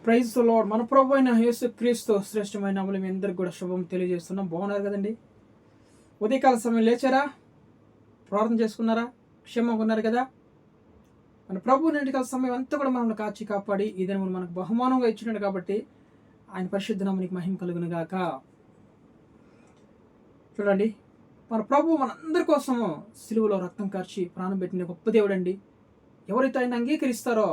Praise the lord. మన ప్రభు అయిన యేసుక్రీస్తు శ్రేష్టమైన నామములో మీ అందరికి కూడా శుభం తెలియజేస్తున్నాం. బాగున్నారు కదండి? ఉదయకాల సమయం లేచారా? ప్రార్థన చేసుకున్నారా? క్షేమంగా ఉన్నారు కదా? మన ప్రభు నేటికాల సమయం అంతా కూడా మనల్ని కాచి కాపాడి ఈ దినమును మనకు బహుమానంగా ఇచ్చినాడు కాబట్టి ఆయన పరిశుద్ధ నామమునికి మహిమ కలుగును గాక. చూడండి, మన ప్రభు మనందరి కోసము సిలువలో రక్తం కార్చి ప్రాణం పెట్టిన గొప్ప దేవుడు అండి. ఎవరైతే ఆయన అంగీకరిస్తారో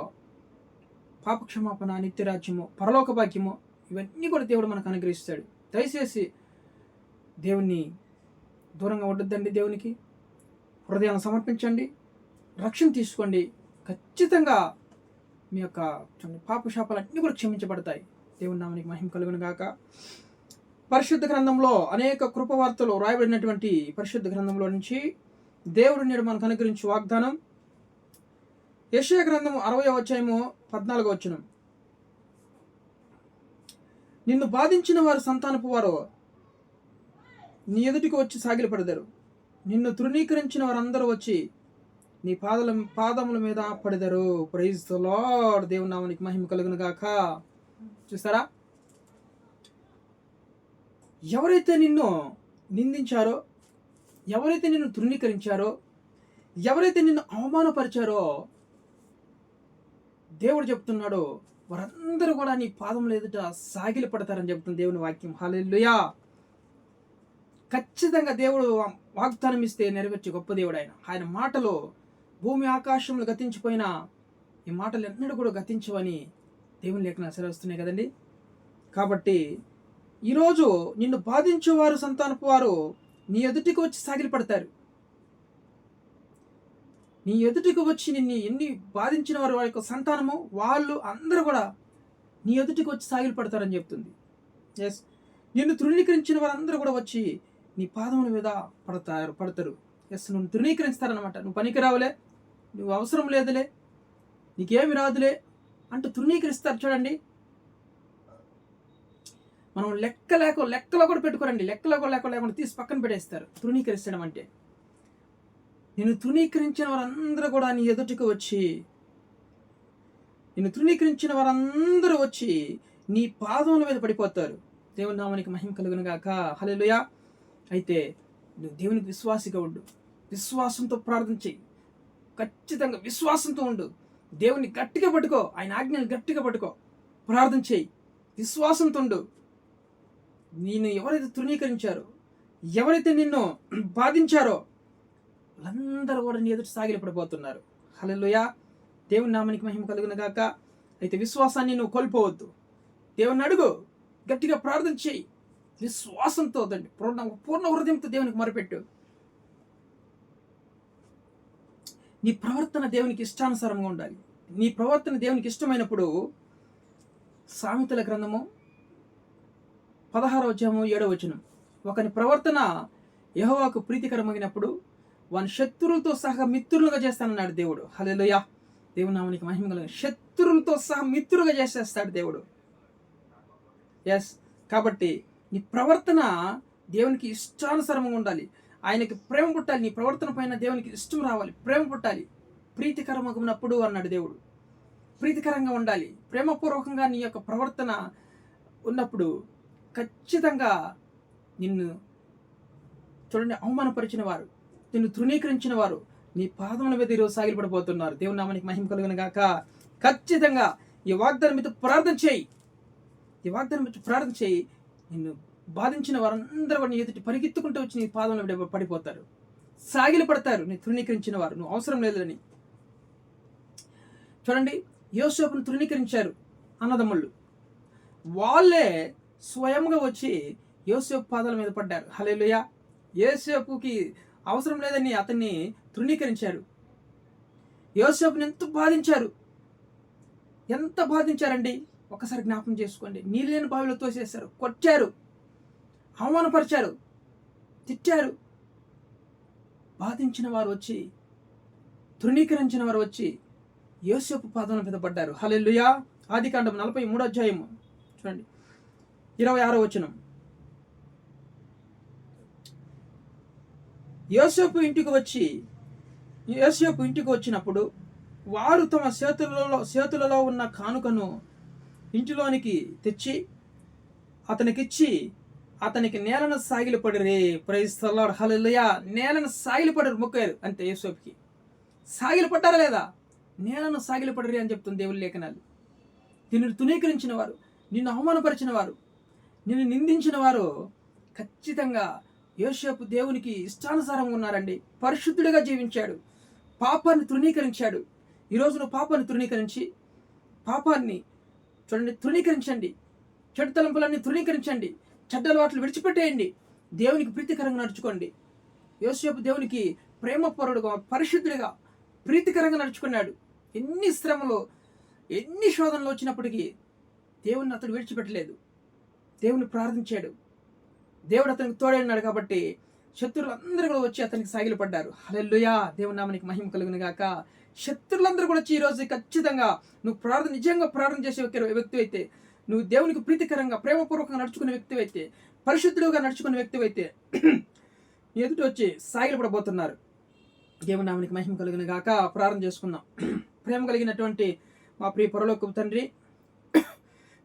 పాపక్షమాపణ, నిత్యరాజ్యము, పరలోక భాగ్యము ఇవన్నీ కూడా దేవుడు మనకు అనుగ్రహిస్తాడు. దయచేసి దేవుణ్ణి దూరంగా ఉండొద్దండి. దేవునికి హృదయాన్ని సమర్పించండి, రక్షణ తీసుకోండి. ఖచ్చితంగా మీ యొక్క పాపశాపాలు అన్నీ కూడా క్షమించబడతాయి. దేవుని నామానికి మహిమ కలుగును గాక. పరిశుద్ధ గ్రంథంలో అనేక కృపవార్తలు రాయబడినటువంటి పరిశుద్ధ గ్రంథంలో నుంచి దేవుడు నేడు మనకు అనుగ్రహించే వాగ్దానం యెషయా గ్రంథము 60వ అధ్యాయము 14వ వచనం. నిన్ను బాధించిన వారు సంతానపు వారు నీ ఎదుటికి వచ్చి సాగిలపడతారు. నిన్ను తృణీకరించిన వారందరూ వచ్చి నీ పాదముల మీద పడెదరు. Praise the lord. దేవుని నామానికి మహిమ కలుగును గాక. చూస్తారా, ఎవరైతే నిన్ను నిందించారో, ఎవరైతే నిన్ను తృణీకరించారో, ఎవరైతే నిన్ను అవమానపరిచారో దేవుడు చెప్తున్నాడు, వారందరూ కూడా నీ పాదముల ఎదుట సాగిలి పడతారని చెప్తుంది దేవుని వాక్యం. హల్లెలూయా. ఖచ్చితంగా దేవుడు వాగ్దానం ఇస్తే నెరవేర్చే గొప్ప దేవుడు ఆయన. ఆయన మాటలు భూమి ఆకాశంలో గతించిపోయినా ఈ మాటలు ఎన్నడూ కూడా గతించవని దేవుని లేఖన సెలవుస్తున్నాయి కదండి. కాబట్టి ఈరోజు నిన్ను బాధించేవారు సంతానపు వారు నీ ఎదుటికి వచ్చి సాగిలి పడతారు. నీ ఎదుటికి వచ్చి నిన్ను ఎన్ని బాధించిన వారు వారి యొక్క సంతానము వాళ్ళు అందరూ కూడా నీ ఎదుటికి వచ్చి సాగిలి పడతారని చెప్తుంది. ఎస్, నిన్ను తృణీకరించిన వారందరూ కూడా వచ్చి నీ పాదముల మీద పడతారు. ఎస్, నువ్వు తృణీకరిస్తారనమాట. నువ్వు పనికి రావులే, నువ్వు అవసరం లేదులే, నీకేమి రాదులే అంటూ తృణీకరిస్తారు. చూడండి, మనం లెక్కలో కూడా పెట్టుకోరండి. లెక్కలో లేకుండా తీసి పక్కన పెట్టేస్తారు తృణీకరిస్తడం అంటే. నిన్ను తృణీకరించిన వారందరూ కూడా నీ ఎదుటికి వచ్చి నీ పాదముల మీద పడిపోతారు. దేవుని నామానికి మహిమ కలుగును గాక. హల్లెలూయా. అయితే నువ్వు దేవునికి విశ్వాసిగా ఉండు, విశ్వాసంతో ప్రార్థన చెయ్యి. ఖచ్చితంగా విశ్వాసంతో ఉండు. దేవుని గట్టిగా పట్టుకో, ఆయన ఆజ్ఞలు గట్టిగా పట్టుకో, ప్రార్థన చెయ్యి, విశ్వాసంతో ఉండు. నిన్ను ఎవరైతే తృణీకరించారో, ఎవరైతే నిన్ను బాధించారో వాళ్ళందరూ కూడా నీ ఎదుటి సాగిలి పడిపోతున్నారు. హల్లెలూయా. దేవుని నామానికి మహిమ కలుగును గాక. అయితే విశ్వాసాన్ని నువ్వు కోల్పోవద్దు. దేవుని అడుగు, గట్టిగా ప్రార్థన చేయి, విశ్వాసంతో పూర్ణ హృదయంతో దేవునికి మొరపెట్టు. నీ ప్రవర్తన దేవునికి ఇష్టానుసారంగా ఉండాలి. నీ ప్రవర్తన దేవునికి ఇష్టమైనప్పుడు సామెతల గ్రంథము 16వ అధ్యాయము 7వ వచనం, ఒకని ప్రవర్తన యెహోవాకు ప్రీతికరమైనప్పుడు వాని శత్రువులతో సహా మిత్రులుగా చేస్తానన్నాడు దేవుడు. హల్లెలూయా. దేవుని నామానికి మహిమ కలుగును. శత్రువులతో సహా మిత్రులుగా చేసేస్తాడు దేవుడు. ఎస్, కాబట్టి నీ ప్రవర్తన దేవునికి ఇష్టానుసారంగా ఉండాలి. ఆయనకి ప్రేమ పుట్టాలి. నీ ప్రవర్తన పైన దేవునికి ఇష్టం రావాలి, ప్రేమ పుట్టాలి. ప్రీతికరమగినప్పుడు అన్నాడు దేవుడు. ప్రీతికరంగా ఉండాలి. ప్రేమపూర్వకంగా నీ యొక్క ప్రవర్తన ఉన్నప్పుడు ఖచ్చితంగా నిన్ను చూడండి, అవమానపరిచిన వారు, నిన్ను తృణీకరించిన వారు నీ పాదముల మీద ఈరోజు సాగిలపడిపోతున్నారు. దేవుని నామానికి మహిమ కలుగును గాక. ఖచ్చితంగా ఈ వాగ్దానం మీద ప్రార్థన చేయి. నిన్ను బాధించిన వారందరూ నీ ఎదుటి పరిగెత్తుకుంటూ వచ్చి నీ పాదముల మీద పడిపోతారు, సాగిలి పడతారు. నీ తృణీకరించిన వారు, నువ్వు అవసరం లేదని. చూడండి, యోసేపును తృణీకరించారు అన్నదమ్ముళ్ళు. వాళ్ళే స్వయంగా వచ్చి యోసేపు పాదాల మీద పడ్డారు. హల్లెలూయా. యోసేపుకి అవసరం లేదని అతన్ని తృణీకరించారు. యోసేపుని ఎంత బాధించారండి ఒకసారి జ్ఞాపకం చేసుకోండి. నీళ్ళు లేని బావిలో తోసేశారు, కొట్టారు, అవమానపరిచారు, తిట్టారు. బాధించిన వారు వచ్చి, తృణీకరించిన వారు వచ్చి యోసేపు పాదముల మీద పడ్డారు. హల్లెలూయా. ఆదికాండం 43వ అధ్యాయము చూడండి, 26వ వచనం. యోసేపు ఇంటికి వచ్చినప్పుడు వారు తమ చేతులలో ఉన్న కానుకను ఇంటిలోనికి తెచ్చి అతనికిచ్చి అతనికి నేలను సాగిలపడిరే. ప్రైజ్ ది లార్డ్, హల్లెలూయా. నేలను సాగిలపడరు, మొక్కారు అంతే. యోసేపుకి సాగిలపడ్డారా లేదా? నేలను సాగిలపడరే అని చెప్తుంది దేవుని లేఖనాలు. నిన్ను తునీకరించిన వారు, నిన్ను అవమానపరిచిన వారు, నిన్ను నిందించిన వారు ఖచ్చితంగా యోసేపు దేవునికి ఇష్టానుసారంగా ఉన్నారండి. పరిశుద్ధుడిగా జీవించాడు, పాపాన్ని తృణీకరించాడు. ఈరోజు నువ్వు పాపాన్ని తృణీకరించి, పాపాన్ని చూడండి తృణీకరించండి, చెడు తలంపులన్నీ తృణీకరించండి, చెడ్డ అలవాట్లు విడిచిపెట్టేయండి, దేవునికి ప్రీతికరంగా నడుచుకోండి. యోసేపు దేవునికి ప్రేమపరుడుగా, పరిశుద్ధుడిగా, ప్రీతికరంగా నడుచుకున్నాడు. ఎన్ని శ్రమలు, ఎన్ని శోధనలు వచ్చినప్పటికీ దేవుని అతడు విడిచిపెట్టలేదు. దేవుని ప్రార్థించాడు. దేవుడు అతనికి తోడైనాడు కాబట్టి శత్రువులందరూ కూడా వచ్చి అతనికి సాగిలపడ్డారు. హల్లెలూయా. దేవుని నామానికి మహిమ కలుగును గాక. శత్రువులందరూ కూడా వచ్చి ఈరోజు ఖచ్చితంగా నువ్వు నిజంగా ప్రార్థన చేసే వ్యక్తి అయితే, నువ్వు దేవునికి ప్రీతికరంగా ప్రేమపూర్వకంగా నడుచుకునే వ్యక్తి అయితే, పరిశుద్ధుడుగా నడుచుకునే వ్యక్తి అయితే ఎదుటి వచ్చి సాగిలపడబోతున్నారు. దేవుని నామానికి మహిమ కలుగును గాక. ప్రార్థన చేసుకుందాం. ప్రేమ కలిగినటువంటి మా ప్రియ పరలోకపు తండ్రి,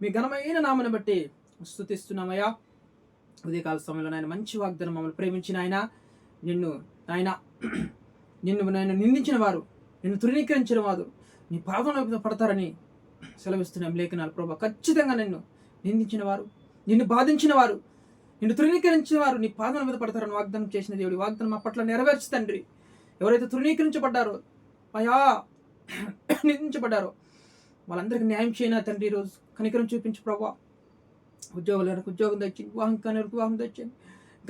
మీ ఘనమైన నామను బట్టి స్తుతిస్తున్నామయ్యా. ఉదయకాల సమయంలో నాయన మంచి వాగ్దానం మమ్మల్ని ప్రేమించిన ఆయన, నిన్ను నిందించిన వారు, నిన్ను తృణీకరించిన వారు నీ పాదంలో పడతారని సెలవిస్తున్నాం లేఖనాలు. ప్రభా, ఖచ్చితంగా నిన్ను నిందించిన వారు, నిన్ను బాధించిన వారు, నిన్ను తృణీకరించిన వారు నీ పాదం మీద పడతారని వాగ్దానం చేసిన దేవుడి వాగ్దానం మా పట్ల నెరవేర్చు తండ్రి. ఎవరైతే తృణీకరించబడ్డారో అయ్యా, నిందించబడ్డారో వాళ్ళందరికీ న్యాయం చేయనా తండ్రి. ఈరోజు కనికరం చూపించు ప్రభా. ఉద్యోగాలకు ఉద్యోగం తెచ్చింది, వివాహం కాని వివాహం తెచ్చింది,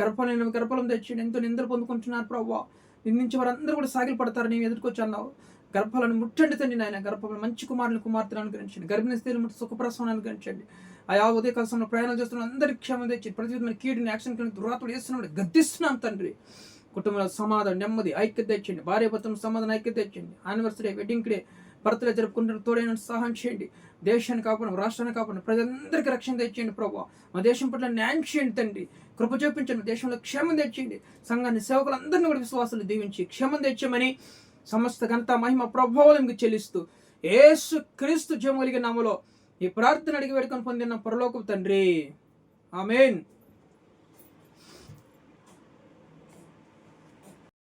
గర్భఫలం తెచ్చింది. ఎంతో నిందలు పొందుకుంటున్నారు ప్రభా. నిందించే వారందరూ కూడా సాగిలు పడతారు. నేను ఎదుర్కొచ్చి అన్నావు. గర్భాలను ముట్టండి తండ్రి నాయన. గర్భఫలం మంచి కుమార్తెను అనుగ్రహించండి. గర్భిణీ స్త్రీలు ముట్టి సుఖప్రసవాన్ని అనుగ్రహించండి. ఆయా ఉదయకాల సమయంలో ప్రయాణాలు చేస్తున్న అందరికీ క్షేమం తెచ్చి ప్రతి విధమైన కీడుని యాక్షన్ దురాత్మలు చేస్తున్నాడు గద్దిస్తున్నాం తండ్రి. కుటుంబంలో సమాధానం, నెమ్మది, ఐక్యత తెచ్చండి. భార్యాభర్తలు సమాధానం, ఐక్యత తెచ్చండి. యానివర్సరీ, వెడ్డింగ్ డే, బర్త్డే జరుపుకుంటున్న తోడైన సహాయం చేయండి. దేశాన్ని కాపాడు, రాష్ట్రాన్ని కాపాడు, ప్రజలందరికీ రక్షణ తెచ్చేయండి ప్రభావ. మా దేశం పట్ల న్యాయం చేయండి తండ్రి. కృప చూపించండి. దేశంలో క్షేమం తెచ్చేయండి. సంఘాన్ని, సేవకులందరినీ కూడా విశ్వాసాలు దీవించి క్షేమం తెచ్చామని సమస్త ఘనత, మహిమ, ప్రభావాలను చెల్లిస్తూ యేసు క్రీస్తు జీవం కలిగిన నామములో ఈ ప్రార్థన అడిగి వేడుకొని పొందిన పరలోకపు తండ్రి. ఆమేన్.